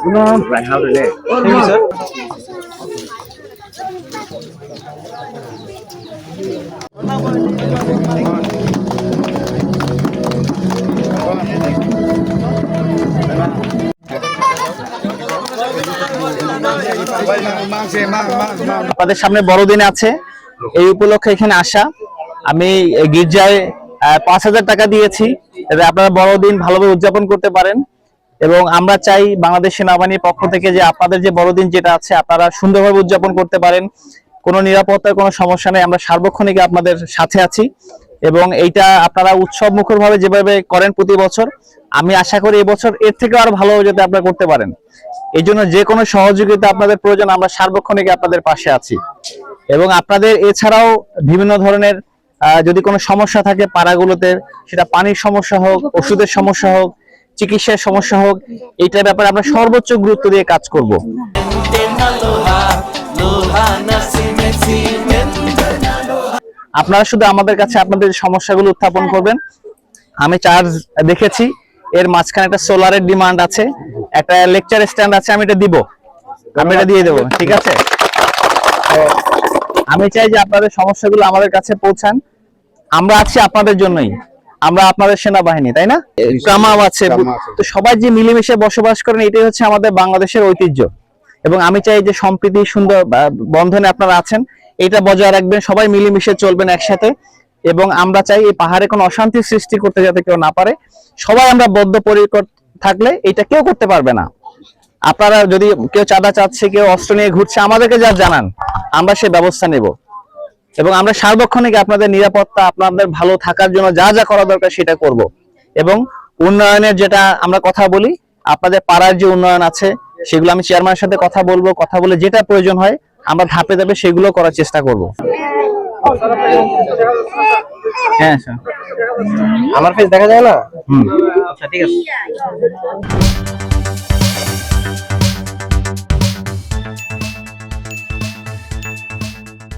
Right, how to lay. Thank you, sir. আপনাদের সামনে বড়দিন আছে, এই উপলক্ষে এখানে আসা। আমি গির্জায় 5,000 টাকা দিয়েছি, যাতে আপনারা বড়দিন ভালোভাবে উদযাপন করতে পারেন। এবং আমরা চাই বাংলাদেশ সেনাবাহিনীর পক্ষ থেকে যে আপনাদের যে বড়দিন যেটা আছে আপনারা সুন্দরভাবে উদযাপন করতে পারেন। কোনো নিরাপত্তার কোনো সমস্যা নেই, আমরা সার্বক্ষণিক আপনাদের সাথে আছি। এবং এইটা আপনারা উৎসব মুখরভাবে যেভাবে করেন প্রতি বছর, আমি আশা করি এবছর এর থেকে আরো ভালোভাবে যাতে আপনারা করতে পারেন। এই জন্য যে কোনো সহযোগিতা আপনাদের প্রয়োজন, আমরা সার্বক্ষণিক আপনাদের পাশে আছি। এবং আপনাদের এছাড়াও বিভিন্ন ধরনের যদি কোনো সমস্যা থাকে পাড়াগুলোতে, সেটা পানির সমস্যা হোক, ওষুধের সমস্যা হোক, চিকিৎসার সমস্যা হোক, এইটার ব্যাপারে আমরা সর্বোচ্চ গুরুত্ব দিয়ে কাজ করব। আপনারা শুধু আমাদের কাছে আপনাদের সমস্যাগুলো উত্থাপন করবেন। আমি চার্জ দেখেছি, এর মাঝখানে একটা সোলারের ডিমান্ড আছে, একটা লেকচার স্ট্যান্ড আছে, আমি এটা দিব, আমি এটা দিয়ে দেবো, ঠিক আছে? আমি চাই যে আপনাদের সমস্যাগুলো আমাদের কাছে পৌঁছান। আমরা আছি আপনাদের জন্যই, আমরা আপনাদের সেনাবাহিনী, তাই না? কামাও আছে, তো সবাই যে মিলেমিশে বসবাস করেন, এটাই হচ্ছে আমাদের বাংলাদেশের ঐতিহ্য। এবং আমি চাই যে সম্প্রীতি সুন্দর বন্ধনে আপনারা আছেন, এটা বজায় রাখবেন, সবাই মিলেমিশে চলবেন একসাথে। এবং আমরা চাই এই পাহাড়ে কোনো অশান্তি সৃষ্টি করতে যাতে কেউ না পারে। সবাই আমরা বদ্ধপরিকর থাকলে এটা কেউ করতে পারবে না। আপনারা যদি কেউ চাঁদা চাচ্ছে, কেউ অস্ত্র নিয়ে ঘুরছে, আমাদেরকে যা জানান, আমরা সেই ব্যবস্থা নেব। এবং আমরা সার্বক্ষণিক আপনাদের নিরাপত্তা, আপনাদের ভালো থাকার জন্য যা যা করা দরকার সেটা করব। এবং উন্নয়নের যেটা আমরা কথা বলি, আপনাদের পাড়ার যে উন্নয়ন আছে সেগুলো আমি চেয়ারম্যানের সাথে কথা বলবো, কথা বলে যেটা প্রয়োজন হয় আমরা ধাপে ধাপে সেগুলো করার চেষ্টা করব। হ্যাঁ স্যার, আমার ফেস দেখা যায় না? আচ্ছা ঠিক আছে।